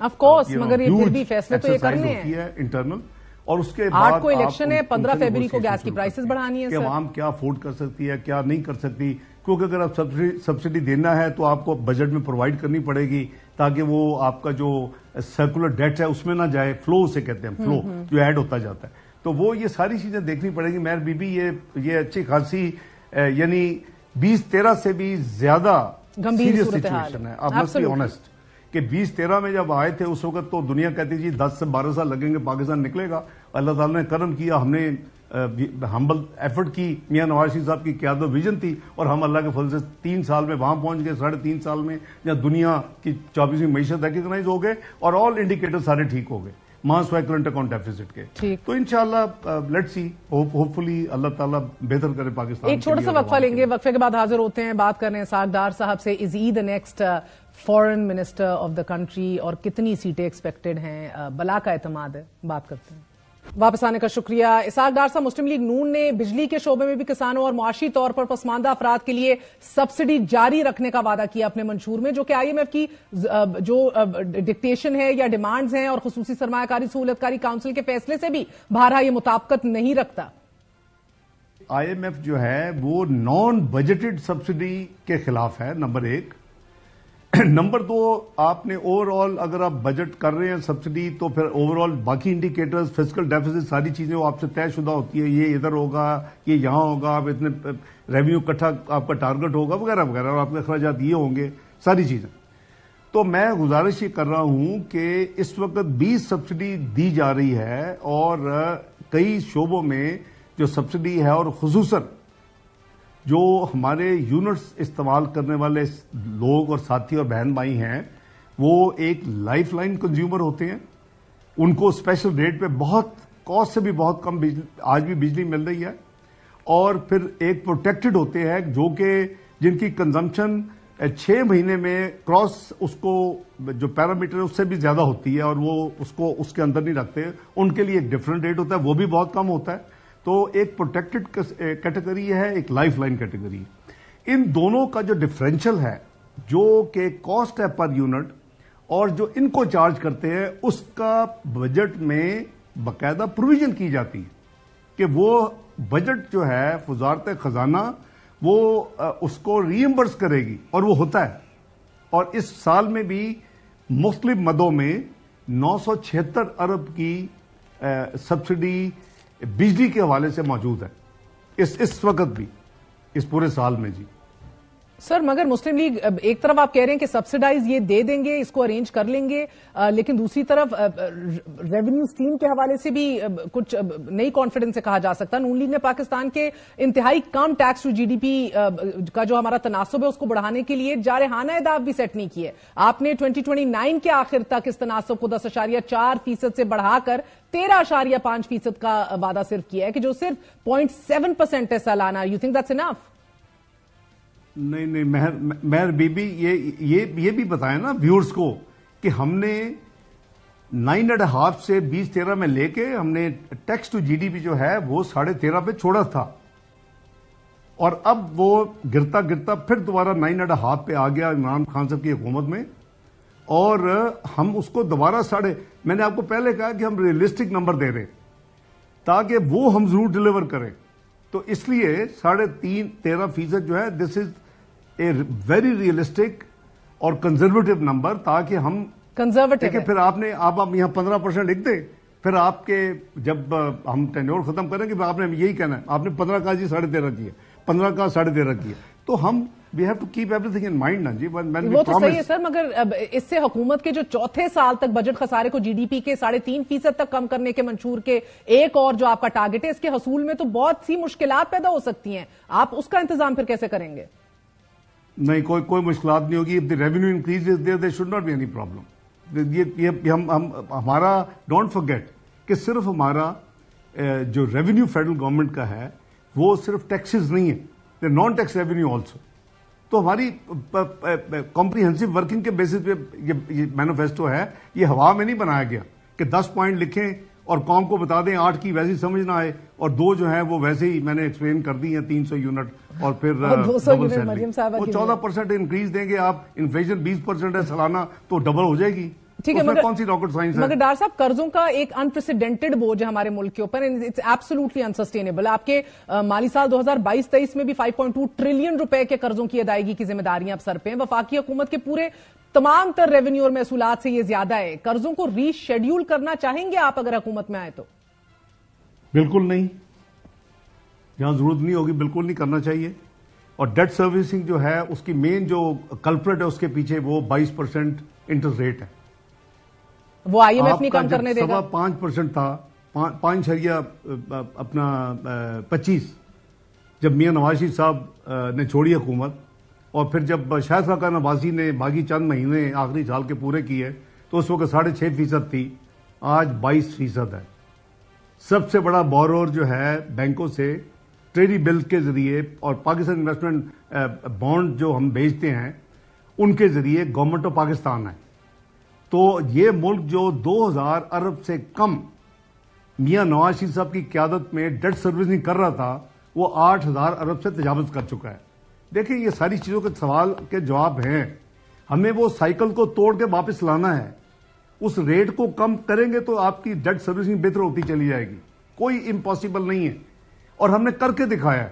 آف کورس, مگر یہ پھر بھی فیصلے تو یہ کرنے ہیں انٹرنل. اور اس کے بعد 8 کو الیکشن ہے, 15 فروری کو گیس کی پرائسز بڑھانی ہے. کہ عوام کیا افورڈ کر سکتی ہے کیا نہیں کر سکتی, کیونکہ اگر آپ سبسڈی دینا ہے تو آپ کو بجٹ میں پرووائڈ کرنی پڑے گی تاکہ وہ آپ کا جو سرکولر ڈیٹ ہے اس میں نہ جائے, فلو اسے کہتے ہیں, فلو جو ایڈ ہوتا جاتا ہے. تو وہ یہ ساری چیزیں دیکھنی پڑے گی. مہر بی بی یہ اچھی خاصی یعنی 2013 سے بھی زیادہ سیریس سچویشن ہے. آپ مسٹ بی آنیسٹ کہ 2013 میں جب آئے تھے اس وقت تو دنیا کہتی جی 10 سے 12 سال لگیں گے پاکستان نکلے گا. اللہ تعالیٰ نے کرم کیا, ہم نے ہمبل ایفرٹ کی, میاں نواز شریف صاحب کی قیادت ویژن تھی, اور ہم اللہ کے فضل سے 3 سال میں وہاں پہنچ گئے. 3.5 سال میں جہاں دنیا کی 24ویں معیشت ریکگنائز ہو گئے اور آل انڈیکیٹر سارے ٹھیک ہو گئے ماس وائی کرنٹ اکاؤنٹ ڈیفیسٹ کے. تو انشاءاللہ لیٹس سی, ہوپ فلی اللہ تعالیٰ بہتر کرے پاکستان. ایک چھوٹا سا وقفہ لیں گے, وقفے کے بعد حاضر ہوتے ہیں. بات کر رہے ہیں اسحاق ڈار صاحب سے, is he the next foreign minister of the country, اور کتنی سیٹیں ایکسپیکٹڈ ہیں, بلا کا اعتماد ہے. بات کرتے ہیں. واپس آنے کا شکریہ. اسحاق ڈار صاحب, مسلم لیگ نون نے بجلی کے شعبے میں بھی کسانوں اور معاشی طور پر پسماندہ افراد کے لیے سبسڈی جاری رکھنے کا وعدہ کیا اپنے منشور میں, جو کہ آئی ایم ایف کی جو ڈکٹیشن ہے یا ڈیمانڈز ہیں اور خصوصی سرمایہ کاری سہولت کاری کاؤنسل کے فیصلے سے بھی بہرحال یہ مطابقت نہیں رکھتا. آئی ایم ایف جو ہے وہ نان بجٹڈ سبسڈی کے خلاف ہے, نمبر 1. نمبر 2, آپ نے اوور آل اگر آپ بجٹ کر رہے ہیں سبسڈی تو پھر اوور آل باقی انڈیکیٹرز, فسکل ڈیفیسٹ, ساری چیزیں وہ آپ سے طے شدہ ہوتی ہے. یہ ادھر ہوگا, یہ یہاں ہوگا, آپ اتنے ریونیو اکٹھا آپ کا ٹارگٹ ہوگا وغیرہ وغیرہ, اور آپ کے اخراجات یہ ہوں گے, ساری چیزیں. تو میں گزارش یہ کر رہا ہوں کہ اس وقت 20 سبسڈی دی جا رہی ہے, اور کئی شعبوں میں جو سبسڈی ہے, اور خصوصاً جو ہمارے یونٹس استعمال کرنے والے لوگ اور ساتھی اور بہن بھائی ہیں وہ ایک لائف لائن کنزیومر ہوتے ہیں. ان کو اسپیشل ریٹ پہ بہت کاسٹ سے بھی بہت کم آج بھی بجلی مل رہی ہے, اور پھر ایک پروٹیکٹڈ ہوتے ہیں جو کہ جن کی کنزمپشن 6 مہینے میں کراس اس کو جو پیرامیٹر ہے اس سے بھی زیادہ ہوتی ہے, اور وہ اس کو اس کے اندر نہیں رکھتے. ان کے لیے ایک ڈفرنٹ ریٹ ہوتا ہے, وہ بھی بہت کم ہوتا ہے. تو ایک پروٹیکٹڈ کیٹیگری ہے, ایک لائف لائن کیٹیگری. ان دونوں کا جو ڈفرینشل ہے جو کہ کاسٹ ہے پر یونٹ, اور جو ان کو چارج کرتے ہیں اس کا بجٹ میں باقاعدہ پروویژن کی جاتی ہے کہ وہ بجٹ جو ہے وزارت خزانہ وہ اس کو ری ایمبرس کرے گی، اور وہ ہوتا ہے. اور اس سال میں بھی مختلف مدوں میں 976 ارب کی سبسڈی بجلی کے حوالے سے موجود ہے اس وقت بھی، اس پورے سال میں. جی سر، مگر مسلم لیگ ایک طرف آپ کہہ رہے ہیں کہ سبسڈائز یہ دے دیں گے، اس کو ارینج کر لیں گے، لیکن دوسری طرف ریونیو اسکیم کے حوالے سے بھی کچھ نئی کانفیڈنس سے کہا جا سکتا. نون لیگ نے پاکستان کے انتہائی کم tax to G D P کا جو ہمارا تناسب ہے اس کو بڑھانے کے لیے جارحانہ اہداف بھی سیٹ نہیں کیے. آپ نے 2029 کے آخر تک اس تناسب کو 10.4% سے بڑھا کر 13.5% کا وعدہ صرف کیا ہے، کہ جو صرف 0.7% ہے سالانہ. You think that's enough? نہیں، مہر بی بی یہ بھی بتائیں نا ویورز کو کہ ہم نے 9.5 سے 2013 میں لے کے ہم نے taxes to G D P جو ہے وہ 13.5 پہ چھوڑا تھا، اور اب وہ گرتا گرتا پھر دوبارہ 9.5 پہ آ گیا عمران خان صاحب کی حکومت میں، اور ہم اس کو دوبارہ میں نے آپ کو پہلے کہا کہ ہم ریئلسٹک نمبر دے رہے تاکہ وہ ہم ضرور ڈیلیور کریں. تو اس لیے 13.5% جو ہے دس از اے ویری ریئلسٹک اور کنزرویٹو نمبر، تاکہ ہم دیکھیں پھر آپ یہاں 15% لکھ دیں، پھر آپ کے جب ہم ٹینیور ختم کریں گے آپ نے یہی کہنا ہے آپ نے 15 کا جی 13.5 کیا، 15 کا 13.5 کیا. تو ہم we have to keep everything in mind نا جی. وہ تو صحیح ہے سر، مگر اس سے حکومت کے جو چوتھے سال تک بجٹ خسارے کو جی ڈی پی کے 3.5% تک کم کرنے کے منشور کے ایک اور جو آپ کا ٹارگٹ ہے، اس کے حصول میں تو بہت سی مشکلات پیدا ہو سکتی ہیں. آپ اس کا انتظام پھر کیسے کریں گے؟ نہیں، کوئی مشکلات نہیں ہوگی. if the revenue increases there should not be any problem. یہ ہمارا ڈونٹ فرگیٹ کہ صرف ہمارا جو ریونیو فیڈرل گورنمنٹ کا ہے وہ صرف ٹیکسز نہیں ہے، نان ٹیکس ریونیو آلسو. تو ہماری کمپریہنسو ورکنگ کے بیسس پہ یہ مینیفیسٹو ہے، یہ ہوا میں نہیں بنایا گیا کہ 10 پوائنٹ لکھیں اور قوم کو بتا دیں 8 کی ویسی سمجھ نہ آئے، اور 2 جو ہیں وہ ویسے ہی میں نے ایکسپلین کر دی ہیں 300 یونٹ اور پھر ڈبل سیلری. وہ 14% انکریز دیں گے آپ، انفلیشن 20% ہے سالانہ تو ڈبل ہو جائے گی. ٹھیک ہے، کون سی راکٹ سائنس ہے؟ مگر ڈاکٹر صاحب قرضوں کا ایک انپریسیڈنٹڈ بوجھ ہے ہمارے ملک کے اوپر، اٹس ایبسولوٹلی انسسٹینیبل. آپ کے مالی سال 2022-23 میں بھی 5.2 ٹریلین روپے کے قرضوں کی ادائیگی کی ذمہ داریاں اب سر پہ ہیں. وفاقی حکومت کے پورے تمام تر ریونیو اور محصولات سے یہ زیادہ ہے. قرضوں کو ری شیڈیول کرنا چاہیں گے آپ اگر حکومت میں آئے تو؟ بالکل نہیں، جہاں ضرورت نہیں ہوگی بالکل نہیں کرنا چاہیے. اور ڈیٹ سروسنگ جو ہے اس کی مین جو کلپریٹ ہے اس کے پیچھے وہ 22% انٹرسٹ ریٹ ہے. وہ آئی ایم ایف نہیں کم کرنے دے گا. 5% تھا، 5.25 جب میاں نواز شریف صاحب نے چھوڑی حکومت، اور پھر جب شاہد خاقان عباسی نے باقی چند مہینے آخری سال کے پورے کیے تو اس وقت 6.5% تھی، آج 22% ہے. سب سے بڑا بورور جو ہے بینکوں سے ٹریڈی بل کے ذریعے اور پاکستان انویسٹمنٹ بانڈ جو ہم بیچتے ہیں ان کے ذریعے گورنمنٹ آف پاکستان ہے. تو یہ ملک جو 2000 ارب سے کم میاں نواز شریف صاحب کی قیادت میں ڈیٹ سروسنگ کر رہا تھا، وہ 8000 ارب سے تجاوز کر چکا ہے. دیکھیں یہ ساری چیزوں کے سوال کے جواب ہیں. ہمیں وہ سائیکل کو توڑ کے واپس لانا ہے. اس ریٹ کو کم کریں گے تو آپ کی ڈیٹ سروسنگ بہتر ہوتی چلی جائے گی. کوئی امپاسبل نہیں ہے، اور ہم نے کر کے دکھایا ہے.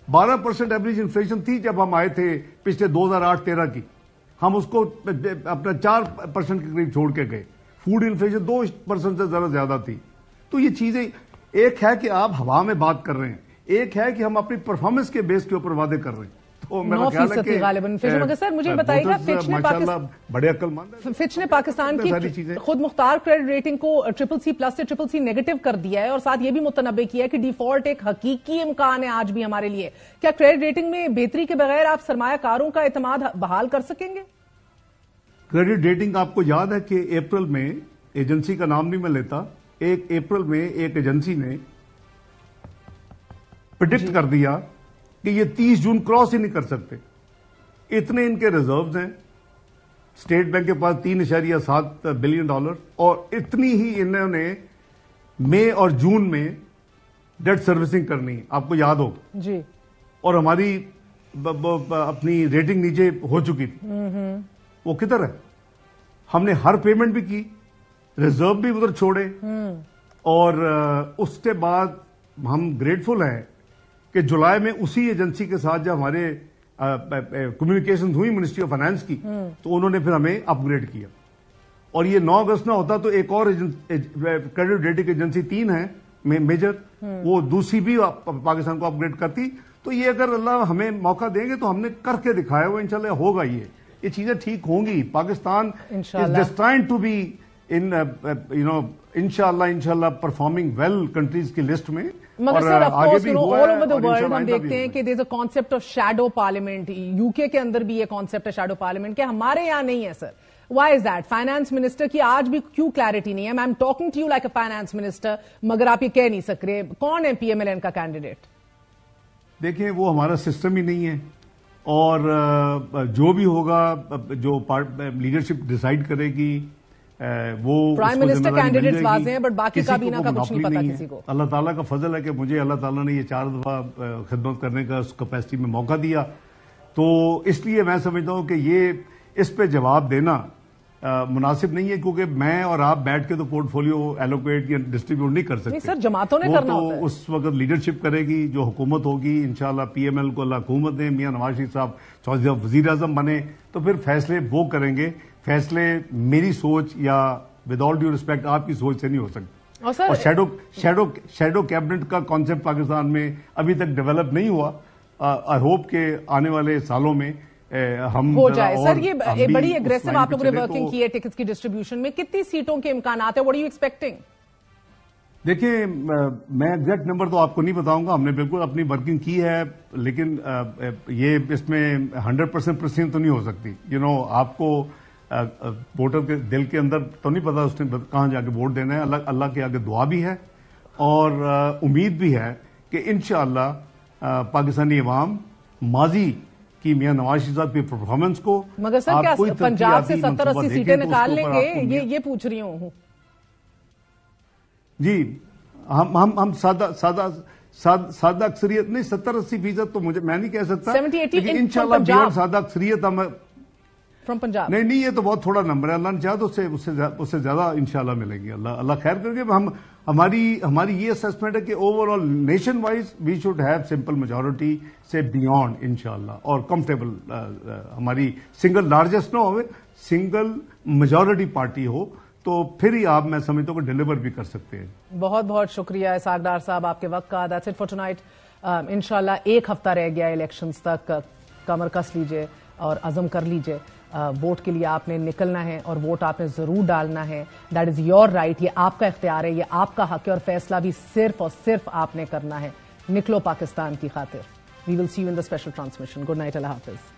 12% ایوریج انفلیشن تھی جب ہم آئے تھے پچھلے 2008-13 کی، ہم اس کو اپنا 4% کے قریب چھوڑ کے گئے. فوڈ انفلیشن 2% سے ذرا زیادہ تھی. تو یہ چیزیں ایک ہے کہ آپ ہوا میں بات کر رہے ہیں، ایک ہے کہ ہم اپنی پرفارمنس کے بیس کے اوپر وعدے کر رہے ہیں. تو میرا خیال ہے کہ غالباً مگر سر مجھے بتائیے گا، بڑے عقل مند ہیں، فچ نے پاکستان کی خود مختار کریڈٹ ریٹنگ کو CCC+ سے CCC نیگیٹو کر دیا ہے، اور ساتھ یہ بھی متنبع کیا ہے کہ ڈیفالٹ ایک حقیقی امکان ہے آج بھی ہمارے لیے. کیا کریڈٹ ریٹنگ میں بہتری کے بغیر آپ سرمایہ کاروں کا اعتماد بحال کر سکیں گے؟ کریڈٹ ریٹنگ آپ کو یاد ہے کہ اپریل میں، ایجنسی کا نام نہیں میں لیتا، اپریل میں ایک ایجنسی نے پریڈکٹ کر دیا کہ یہ 30 جون کراس ہی نہیں کر سکتے. اتنے ان کے ریزروز ہیں، اسٹیٹ بینک کے پاس $3.7 بلین، اور اتنی ہی انہوں نے مئی اور جون میں ڈیٹ سروسنگ کرنی ہے. آپ کو یاد ہوگا جی. اور ہماری اپنی ریٹنگ نیچے ہو چکی تھی. وہ کدھر ہے؟ ہم نے ہر پیمنٹ بھی کی, ریزرو بھی ادھر چھوڑے, اور اس کے بعد ہم گریٹفل ہیں کہ جولائی میں اسی ایجنسی کے ساتھ جب ہمارے کمیونیکیشن ہوئی منسٹری آف فائنانس کی, تو انہوں نے پھر ہمیں اپ گریڈ کیا. اور یہ 9 اگست نہ ہوتا تو ایک اور کریڈٹ ریٹنگ ایجنسی 3 ہیں میجر, وہ دوسری بھی پاکستان کو اپ گریڈ کرتی. تو یہ اگر اللہ ہمیں موقع دیں گے تو ہم نے کر کے دکھایا وہ انشاءاللہ ہوگا. یہ چیزیں ٹھیک ہوں گی. Pakistan is destined to be انشاءاللہ پرفارمنگ ویل کنٹریز کی لسٹ میں. مگر sir of course all over the world ہم دیکھتے ہیں کہ there is a concept of shadow parliament. U K اندر بھی یہ کانسیپٹ ہے شیڈو پارلیمنٹ کے, ہمارے یہاں نہیں ہے sir. Why is that? Finance minister کی آج بھی کیوں کلیئرٹی نہیں ہے؟ I am talking to you like a finance minister, مگر آپ یہ کہہ نہیں سکتے کون ہے پی ایم ایل این کا کینڈیڈیٹ. دیکھیں وہ ہمارا سسٹم ہی نہیں ہے, اور جو بھی ہوگا جو لیڈرشپ ڈیسائیڈ کرے گی وہ پرائم منسٹر کینڈیڈیٹس واضح ہیں, بٹ باقی کابینہ کا کچھ نہیں پتا کسی کو. اللہ تعالیٰ کا فضل ہے کہ مجھے اللہ تعالیٰ نے یہ 4 دفعہ خدمت کرنے کا اس کیپیسٹی میں موقع دیا, تو اس لیے میں سمجھتا ہوں کہ یہ اس پہ جواب دینا مناسب نہیں ہے, کیونکہ میں اور آپ بیٹھ کے تو پورٹ فولیو ایلوکیٹ یا ڈسٹریبیوٹ نہیں کر سکتے. نہیں سر, جماعتوں نے کرنا ہوتا ہے. اس وقت لیڈرشپ کرے گی جو حکومت ہوگی انشاءاللہ. پی ایم ایل کو اللہ حکومت دے, میاں نواز شریف صاحب چوتھے وزیر اعظم بنے, تو پھر فیصلے وہ کریں گے. فیصلے میری سوچ یا ود آل ڈیو ریسپیکٹ آپ کی سوچ سے نہیں ہو سکتے. اور شیڈو کیبنٹ کا کانسیپٹ پاکستان میں ابھی تک ڈیولپ نہیں ہوا. آئی ہوپ کہ آنے والے سالوں میں ہم ہو جائے. سر یہ بڑی اگریسو آپ لوگوں نے ورکنگ کی ہے ٹکٹس کی ڈسٹریبیوشن میں, کتنی سیٹوں کے امکانات ہیں؟ What are you expecting? دیکھیں میں ایگزیکٹ نمبر تو آپ کو نہیں بتاؤں گا, ہم نے بالکل اپنی ورکنگ کی ہے, لیکن یہ اس میں 100% پرسین تو نہیں ہو سکتی. آپ کو ووٹر کے دل کے اندر تو نہیں پتا اس نے کہاں جا کے ووٹ دینا ہے. اللہ کے آگے دعا بھی ہے اور امید بھی ہے کہ انشاءاللہ پاکستانی عوام ماضی کی میاں نواز شریف صاحب کی پرفارمنس کو, مگر سر کیا پنجاب سے 70-80 سیٹیں نکال لیں گے؟ یہ پوچھ رہی ہوں. جی ہم سادہ اکثریت نہیں, 70-80% تو میں نہیں کہہ سکتا, لیکن انشاءاللہ بیون سادہ اکثریت ہم فرام پنجاب. نہیں یہ تو بہت تھوڑا نمبر ہے. اللہ نے چاہا تو اس سے زیادہ انشاءاللہ ملیں گے. اللہ خیر کر کے. ہماری یہ اسسمنٹ ہے کہ overall nation wise we should have simple majority سے بیونڈ انشاءاللہ, اور کمفرٹیبل ہماری سنگل لارجسٹ نہ ہو, سنگل میجورٹی پارٹی ہو, تو پھر ہی آپ میں سمجھتا ہوں کہ ڈیلیور بھی کر سکتے ہیں. بہت بہت شکریہ اسحاق ڈار صاحب آپ کے وقت کا. That's it for tonight. انشاءاللہ 1 ہفتہ رہ گیا الیکشنز تک, کمر کس لیجئے اور عزم کر لیجئے. ووٹ کے لیے آپ نے نکلنا ہے اور ووٹ آپ نے ضرور ڈالنا ہے. دیٹ از یور رائٹ, یہ آپ کا اختیار ہے, یہ آپ کا حق ہے, اور فیصلہ بھی صرف اور صرف آپ نے کرنا ہے. نکلو پاکستان کی خاطر. We will see you in the special transmission. Good night, اللہ حافظ.